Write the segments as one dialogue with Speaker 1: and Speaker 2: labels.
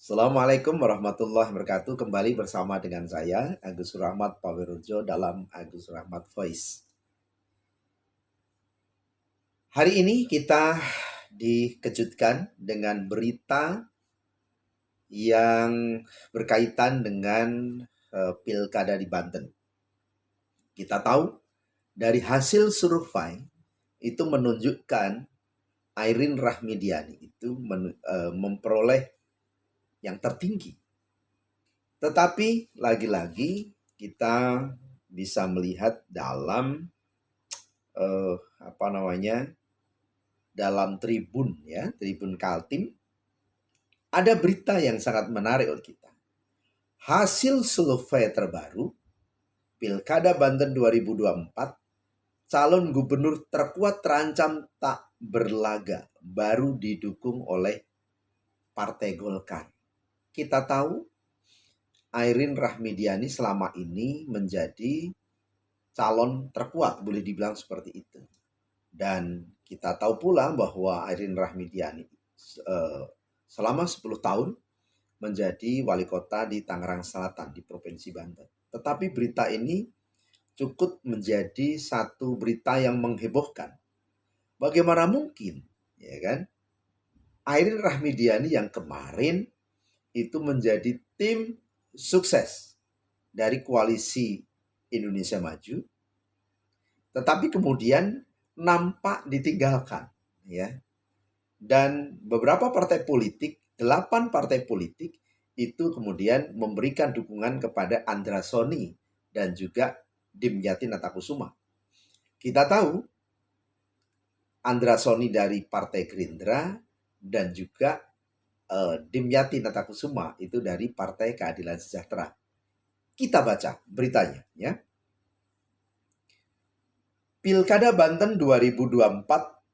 Speaker 1: Assalamualaikum warahmatullahi wabarakatuh. Kembali bersama dengan saya, Agus Rahmat Pawirojo dalam Agus Rahmat Voice. Hari ini kita dikejutkan dengan berita yang berkaitan dengan pilkada di Banten. Kita tahu dari hasil survei itu menunjukkan Airin Rahmidiani itu memperoleh yang tertinggi. Tetapi lagi-lagi kita bisa melihat dalam dalam Tribun Kaltim, ada berita yang sangat menarik untuk kita. Hasil survei terbaru Pilkada Banten 2024, calon gubernur terkuat terancam tak berlaga, baru didukung oleh Partai Golkar. Kita tahu Airin Rahmidiani selama ini menjadi calon terkuat, boleh dibilang seperti itu. Dan kita tahu pula bahwa Airin Rahmidiani selama 10 tahun menjadi wali kota di Tangerang Selatan di Provinsi Banten. Tetapi berita ini cukup menjadi satu berita yang menghebohkan. Bagaimana mungkin, ya kan? Airin Rahmidiani yang kemarin itu menjadi tim sukses dari koalisi Indonesia Maju, tetapi kemudian nampak ditinggalkan, ya. Dan beberapa partai politik, 8 partai politik itu kemudian memberikan dukungan kepada Andra Soni dan juga Dimyati Natakusuma. Kita tahu Andra Soni dari Partai Gerindra dan juga Dimyati Natakusuma itu dari Partai Keadilan Sejahtera. Kita baca beritanya, ya. Pilkada Banten 2024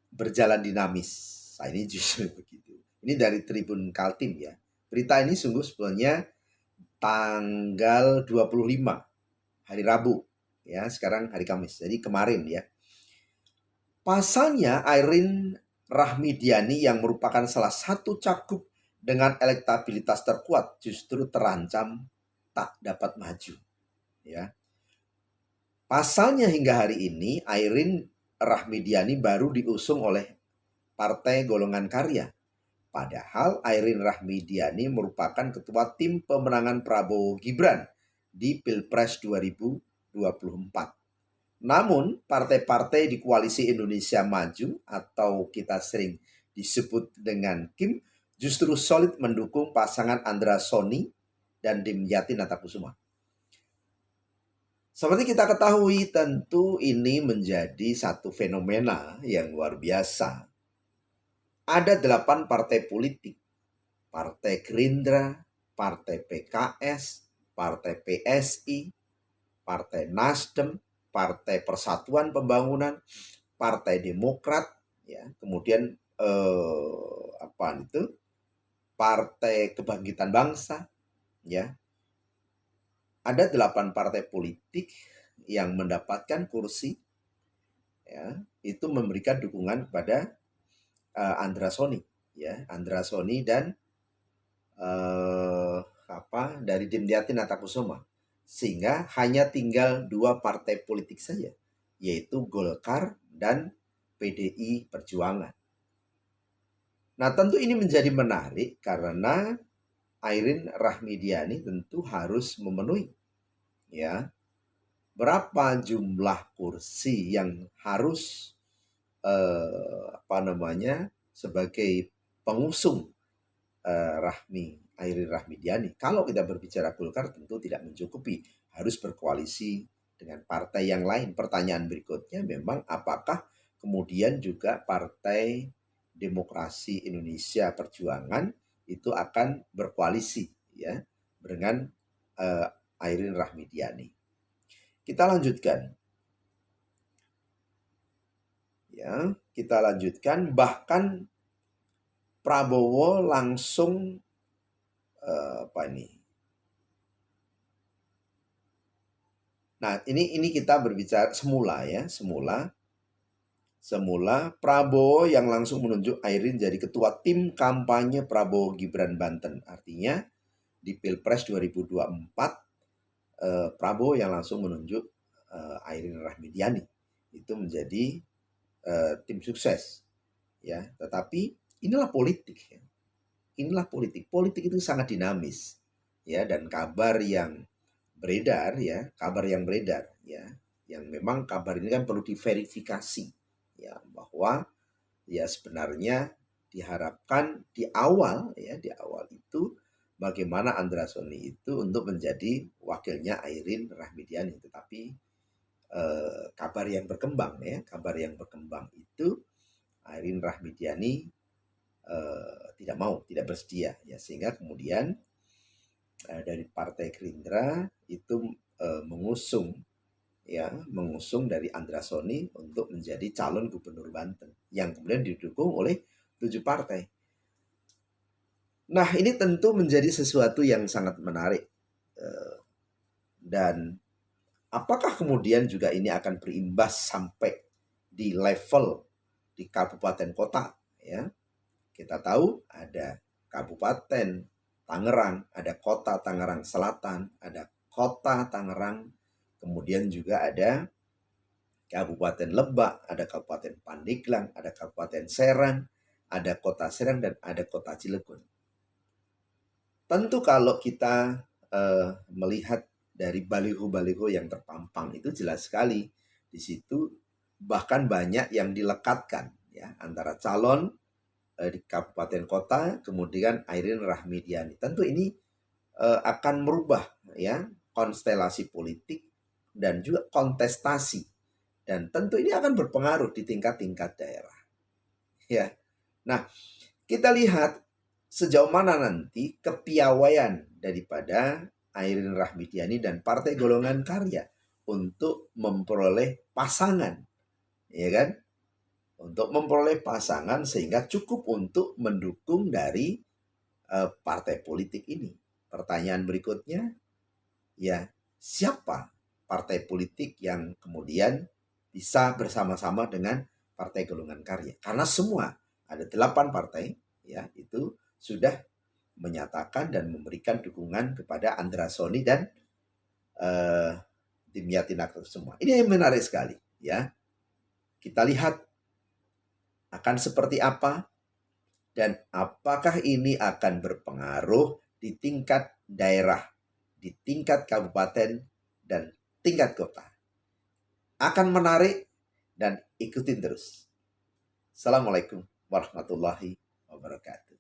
Speaker 1: berjalan dinamis. Nah, ini justru begitu. Ini dari Tribun Kaltim, ya. Berita ini sungguh sebenarnya tanggal 25 hari Rabu, ya. Sekarang hari Kamis. Jadi kemarin, ya. Pasalnya Airin Rahmidiani yang merupakan salah satu cagup dengan elektabilitas terkuat justru terancam tak dapat maju, ya. Pasalnya hingga hari ini Airin Rahmidiani baru diusung oleh Partai Golongan Karya. Padahal Airin Rahmidiani merupakan ketua tim pemenangan Prabowo Gibran di Pilpres 2024. Namun partai-partai di Koalisi Indonesia Maju atau kita sering disebut dengan KIM justru solid mendukung pasangan Andra Soni dan Dimyati Natakusuma. Seperti kita ketahui, tentu ini menjadi satu fenomena yang luar biasa. Ada 8 partai politik, Partai Gerindra, Partai PKS, Partai PSI, Partai Nasdem, Partai Persatuan Pembangunan, Partai Demokrat, ya, kemudian Partai Kebangkitan Bangsa, ya. Ada 8 partai politik yang mendapatkan kursi, ya, itu memberikan dukungan kepada Andra Soni, ya, Andra Soni dan dari Dimyati Natakusuma, sehingga hanya tinggal 2 partai politik saja, yaitu Golkar dan PDI Perjuangan. Nah, tentu ini menjadi menarik karena Airin Rahmidiani tentu harus memenuhi, ya, berapa jumlah kursi yang harus sebagai pengusung Airin Rahmidiani. Kalau kita berbicara Golkar tentu tidak mencukupi, harus berkoalisi dengan partai yang lain. Pertanyaan berikutnya memang apakah kemudian juga Partai Demokrasi Indonesia Perjuangan itu akan berkoalisi, ya, dengan Airin Rahmidiani. Kita lanjutkan. Ya, kita lanjutkan, bahkan Prabowo langsung Nah, ini kita berbicara semula, ya, semula Semula Prabowo yang langsung menunjuk Airin jadi ketua tim kampanye Prabowo Gibran Banten. Artinya di Pilpres 2024 Prabowo yang langsung menunjuk Airin Rahmidiani itu menjadi tim sukses, ya. Tetapi inilah politik, ya. Inilah politik. Politik itu sangat dinamis, ya. Dan kabar yang beredar, ya, yang memang kabar ini kan perlu diverifikasi, ya, bahwa ya sebenarnya diharapkan di awal itu bagaimana Andra Soni itu untuk menjadi wakilnya Airin Rahmidiani, tetapi kabar yang berkembang itu Airin Rahmidiani tidak bersedia, ya, sehingga kemudian dari Partai Gerindra itu mengusung dari Andra Soni untuk menjadi calon gubernur Banten yang kemudian didukung oleh 7 partai. Nah, ini tentu menjadi sesuatu yang sangat menarik, dan apakah kemudian juga ini akan berimbas sampai di level di kabupaten kota, ya. Kita tahu ada Kabupaten Tangerang, ada Kota Tangerang Selatan, ada Kota Tangerang, kemudian juga ada Kabupaten Lebak, ada Kabupaten Pandeglang, ada Kabupaten Serang, ada Kota Serang, dan ada Kota Cilegon. Tentu kalau kita melihat dari baliho-baliho yang terpampang itu jelas sekali di situ bahkan banyak yang dilekatkan, ya, antara calon di kabupaten kota kemudian Airin Rahmidiani. Tentu ini akan merubah, ya, konstelasi politik dan juga kontestasi, dan tentu ini akan berpengaruh di tingkat-tingkat daerah, ya. Nah, kita lihat sejauh mana nanti kepiawaian daripada Airin Rahmidiani dan Partai Golongan Karya untuk memperoleh pasangan, ya kan? Untuk memperoleh pasangan sehingga cukup untuk mendukung dari partai politik ini. Pertanyaan berikutnya, ya, siapa partai politik yang kemudian bisa bersama-sama dengan Partai Golongan Karya? Karena semua ada 8 partai, ya, itu sudah menyatakan dan memberikan dukungan kepada Andra Soni dan Dimyati Nagraj semua. Ini yang menarik sekali, ya. Kita lihat akan seperti apa dan apakah ini akan berpengaruh di tingkat daerah, di tingkat kabupaten dan tingkat kota. Akan menarik dan ikutin terus. Assalamualaikum warahmatullahi wabarakatuh.